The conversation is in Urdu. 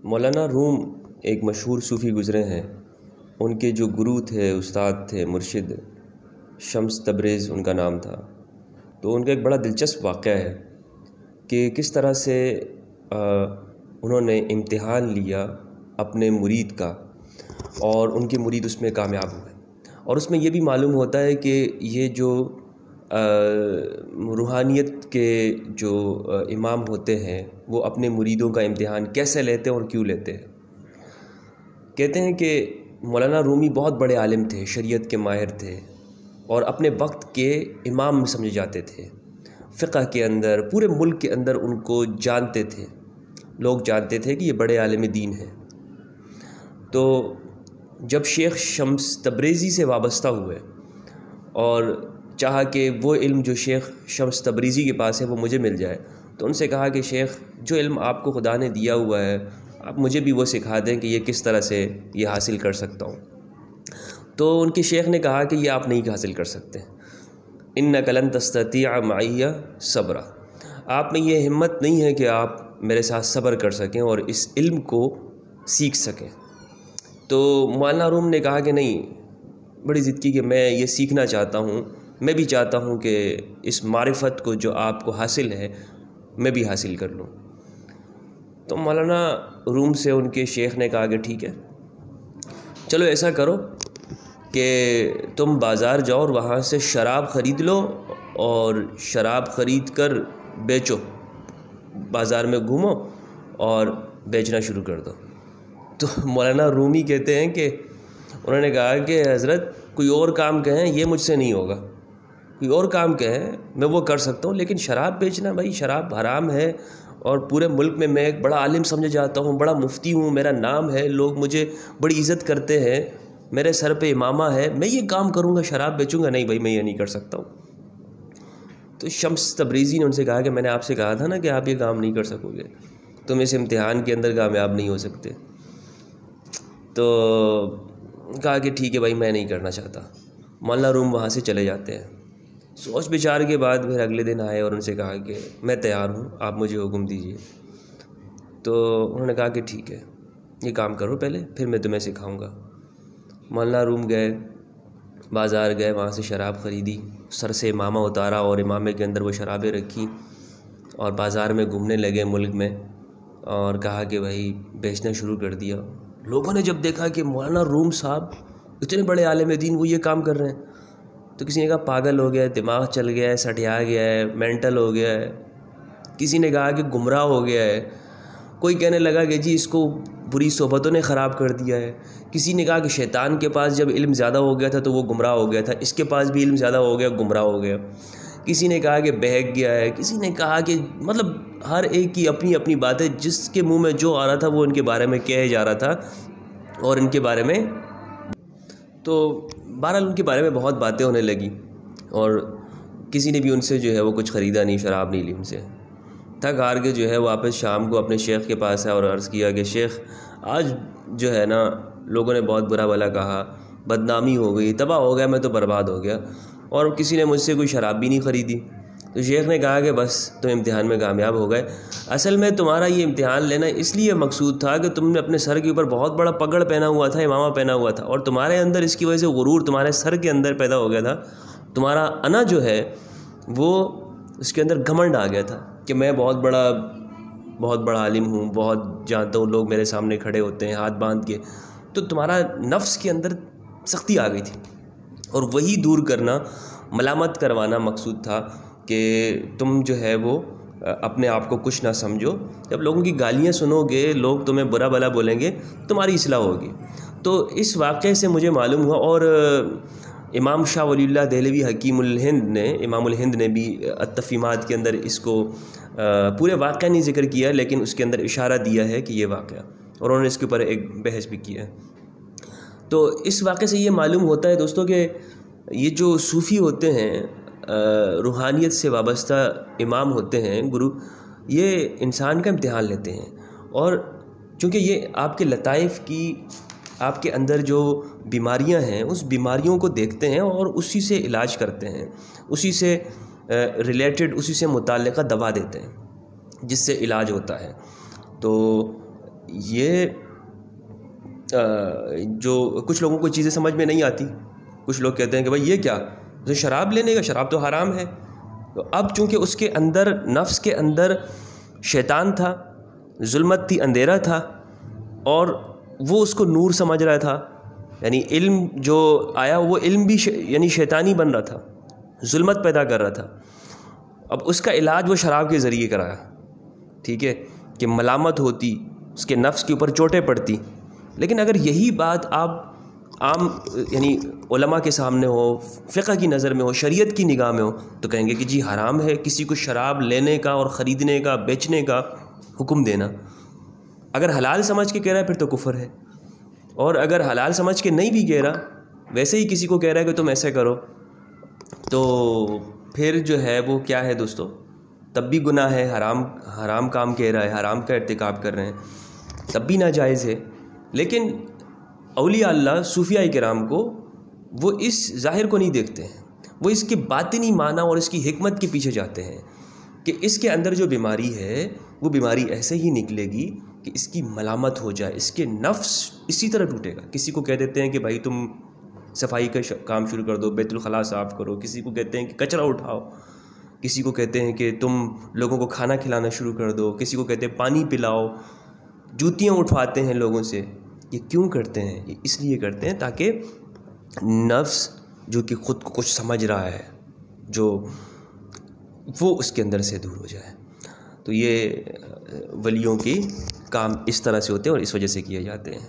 مولانا روم ایک مشہور صوفی گزرے ہیں. ان کے جو گرو تھے، استاد تھے، مرشد شمس تبریز ان کا نام تھا. تو ان کا ایک بڑا دلچسپ واقعہ ہے کہ کس طرح سے انہوں نے امتحان لیا اپنے مرید کا اور ان کے مرید اس میں کامیاب ہوئے. اور اس میں یہ بھی معلوم ہوتا ہے کہ یہ جو روحانیت کے جو امام ہوتے ہیں وہ اپنے مریدوں کا امتحان کیسے لیتے ہیں اور کیوں لیتے ہیں. کہتے ہیں کہ مولانا رومی بہت بڑے عالم تھے، شریعت کے ماہر تھے اور اپنے وقت کے امام سمجھے جاتے تھے. فقہ کے اندر پورے ملک کے اندر ان کو جانتے تھے، لوگ جانتے تھے کہ یہ بڑے عالم دین ہیں. تو جب شیخ شمس تبریزی سے وابستہ ہوئے اور چاہا کہ وہ علم جو شیخ شمس تبریزی کے پاس ہے وہ مجھے مل جائے، تو ان سے کہا کہ شیخ جو علم آپ کو خدا نے دیا ہوا ہے آپ مجھے بھی وہ سکھا دیں کہ یہ کس طرح سے یہ حاصل کر سکتا ہوں. تو ان کے شیخ نے کہا کہ یہ آپ نہیں حاصل کر سکتے. انک لن تستطیع معی صبرا، آپ میں یہ ہمت نہیں ہے کہ آپ میرے ساتھ صبر کر سکیں اور اس علم کو سیکھ سکیں. تو مولانا روم نے کہا کہ نہیں، بڑی ضد کی کہ میں یہ سیکھنا چاہتا ہوں، میں بھی چاہتا ہوں کہ اس معرفت کو جو آپ کو حاصل ہے میں بھی حاصل کر لوں. تو مولانا روم سے ان کے شیخ نے کہا کہ ٹھیک ہے، چلو ایسا کرو کہ تم بازار جاؤ اور وہاں سے شراب خرید لو اور شراب خرید کر بیچو، بازار میں گھومو اور بیچنا شروع کر دو. تو مولانا رومی کہتے ہیں کہ انہوں نے کہا کہ حضرت کوئی اور کام کہیں، یہ مجھ سے نہیں ہوگا. کوئی اور کام کہیں میں وہ کر سکتا ہوں، لیکن شراب بیچنا، بھائی شراب حرام ہے اور پورے ملک میں میں ایک بڑا عالم سمجھا جاتا ہوں، بڑا مفتی ہوں، میرا نام ہے، لوگ مجھے بڑی عزت کرتے ہیں، میرے سر پہ امامہ ہے، میں یہ کام کروں گا شراب بیچوں گا؟ نہیں بھائی میں یہ نہیں کر سکتا ہوں. تو شمس تبریزی نے ان سے کہا کہ میں نے آپ سے کہا تھا نا کہ آپ یہ کام نہیں کر سکو گے، تم اس امتحان کے اندر کامیاب نہیں ہو سکتے. تو کہا کہ ٹھیک ہے بھائی میں نہیں کرنا چاہتا. مولانا روم وہاں سے چلے جاتے ہیں. سوچ بچار کے بعد پھر اگلے دن آئے اور ان سے کہا کہ میں تیار ہوں، آپ مجھے حکم دیجیے. تو انہوں نے کہا کہ ٹھیک ہے یہ کام کرو پہلے، پھر میں تمہیں سکھاؤں گا. مولانا روم گئے، بازار گئے، وہاں سے شراب خریدی، سر سے امامہ اتارا اور امامے کے اندر وہ شرابیں رکھی اور بازار میں گھومنے لگے ملک میں اور کہا کہ بھائی بیچنا شروع کر دیا. لوگوں نے جب دیکھا کہ مولانا روم صاحب اتنے بڑے عالم دین وہ یہ کام کر رہے ہیں، تو کسی نے کہا پاگل ہو گیا ہے، دماغ چل گیا ہے، سٹیا گیا ہے، مینٹل ہو گیا ہے. کسی نے کہا کہ گمراہ ہو گیا ہے. کوئی کہنے لگا کہ جی اس کو بری صحبتوں نے خراب کر دیا ہے. کسی نے کہا کہ شیطان کے پاس جب علم زیادہ ہو گیا تھا تو وہ گمراہ ہو گیا تھا، اس کے پاس بھی علم زیادہ ہو گیا، گمراہ ہو گیا. کسی نے کہا کہ بہک گیا ہے، کسی نے کہا کہ مطلب ہر ایک کی اپنی اپنی باتیں، جس کے منہ میں جو آ رہا تھا وہ ان کے بارے میں کہے جا رہا تھا اور ان کے بارے میں. تو بہرحال ان کے بارے میں بہت باتیں ہونے لگی اور کسی نے بھی ان سے جو ہے وہ کچھ خریدا نہیں، شراب نہیں لی ان سے. تھک ہار کے جو ہے واپس شام کو اپنے شیخ کے پاس آیا اور عرض کیا کہ شیخ آج جو ہے نا لوگوں نے بہت برا بھلا کہا، بدنامی ہو گئی، تباہ ہو گیا، میں تو برباد ہو گیا اور کسی نے مجھ سے کوئی شراب بھی نہیں خریدی. تو شیخ نے کہا کہ بس تم امتحان میں کامیاب ہو گئے. اصل میں تمہارا یہ امتحان لینا اس لیے مقصود تھا کہ تم نے اپنے سر کے اوپر بہت بڑا پگڑ پہنا ہوا تھا، امامہ پہنا ہوا تھا، اور تمہارے اندر اس کی وجہ سے غرور تمہارے سر کے اندر پیدا ہو گیا تھا. تمہارا انا جو ہے وہ اس کے اندر گھمنڈ آ گیا تھا کہ میں بہت بڑا عالم ہوں، بہت جانتا ہوں، لوگ میرے سامنے کھڑے ہوتے ہیں ہاتھ باندھ کے. تو تمہارا نفس کے اندر سختی آ گئی تھی اور وہی دور کرنا، ملامت کروانا مقصود تھا کہ تم جو ہے وہ اپنے آپ کو کچھ نہ سمجھو. جب لوگوں کی گالیاں سنو گے، لوگ تمہیں برا بھلا بولیں گے، تمہاری اصلاح ہوگی. تو اس واقعے سے مجھے معلوم ہوا. اور امام شاہ ولی اللہ دہلوی حکیم الہند نے، امام الہند نے بھی التفہیمات کے اندر اس کو پورے واقعہ نہیں ذکر کیا لیکن اس کے اندر اشارہ دیا ہے کہ یہ واقعہ، اور انہوں نے اس کے اوپر ایک بحث بھی کیا ہے. تو اس واقعے سے یہ معلوم ہوتا ہے دوستوں کہ یہ جو صوفی ہوتے ہیں، روحانیت سے وابستہ امام ہوتے ہیں، گرو، یہ انسان کا امتحان لیتے ہیں. اور چونکہ یہ آپ کے لطائف کی، آپ کے اندر جو بیماریاں ہیں اس بیماریوں کو دیکھتے ہیں اور اسی سے علاج کرتے ہیں، اسی سے ریلیٹڈ، اسی سے متعلقہ دوا دیتے ہیں جس سے علاج ہوتا ہے. تو یہ جو کچھ لوگوں کو چیزیں سمجھ میں نہیں آتی. کچھ لوگ کہتے ہیں کہ بھائی یہ کیا، شراب لینے کا، شراب تو حرام ہے. تو اب چونکہ اس کے اندر، نفس کے اندر شیطان تھا، ظلمت تھی، اندھیرا تھا، اور وہ اس کو نور سمجھ رہا تھا. یعنی علم جو آیا وہ علم بھی یعنی شیطانی بن رہا تھا، ظلمت پیدا کر رہا تھا. اب اس کا علاج وہ شراب کے ذریعے کرایا. ٹھیک ہے، کہ ملامت ہوتی، اس کے نفس کے اوپر چوٹیں پڑتی. لیکن اگر یہی بات آپ عام یعنی علماء کے سامنے ہو، فقہ کی نظر میں ہو، شریعت کی نگاہ میں ہو، تو کہیں گے کہ جی حرام ہے کسی کو شراب لینے کا اور خریدنے کا، بیچنے کا حکم دینا. اگر حلال سمجھ کے کہہ رہا ہے پھر تو کفر ہے، اور اگر حلال سمجھ کے نہیں بھی کہہ رہا، ویسے ہی کسی کو کہہ رہا ہے کہ تم ایسے کرو، تو پھر جو ہے وہ کیا ہے دوستو، تب بھی گناہ ہے. حرام کام کہہ رہا ہے، حرام کا ارتکاب کر رہے ہیں، تب بھی ناجائز ہے. لیکن اولیاء اللہ، صوفیاء کرام کو وہ اس ظاہر کو نہیں دیکھتے ہیں، وہ اس کے باطنی معنی اور اس کی حکمت کے پیچھے جاتے ہیں کہ اس کے اندر جو بیماری ہے وہ بیماری ایسے ہی نکلے گی کہ اس کی ملامت ہو جائے، اس کے نفس اسی طرح ٹوٹے گا. کسی کو کہہ دیتے ہیں کہ بھائی تم صفائی کا کام شروع کر دو، بیت الخلاء صاف کرو. کسی کو کہتے ہیں کہ کچرا اٹھاؤ. کسی کو کہتے ہیں کہ تم لوگوں کو کھانا کھلانا شروع کر دو. کسی کو کہتے ہیں پانی پلاؤ. جوتیاں اٹھواتے ہیں لوگوں سے. یہ کیوں کرتے ہیں؟ یہ اس لیے کرتے ہیں تاکہ نفس جو کہ خود کو کچھ سمجھ رہا ہے، جو وہ اس کے اندر سے دور ہو جائے. تو یہ ولیوں کی کام اس طرح سے ہوتے ہیں اور اس وجہ سے کیے جاتے ہیں.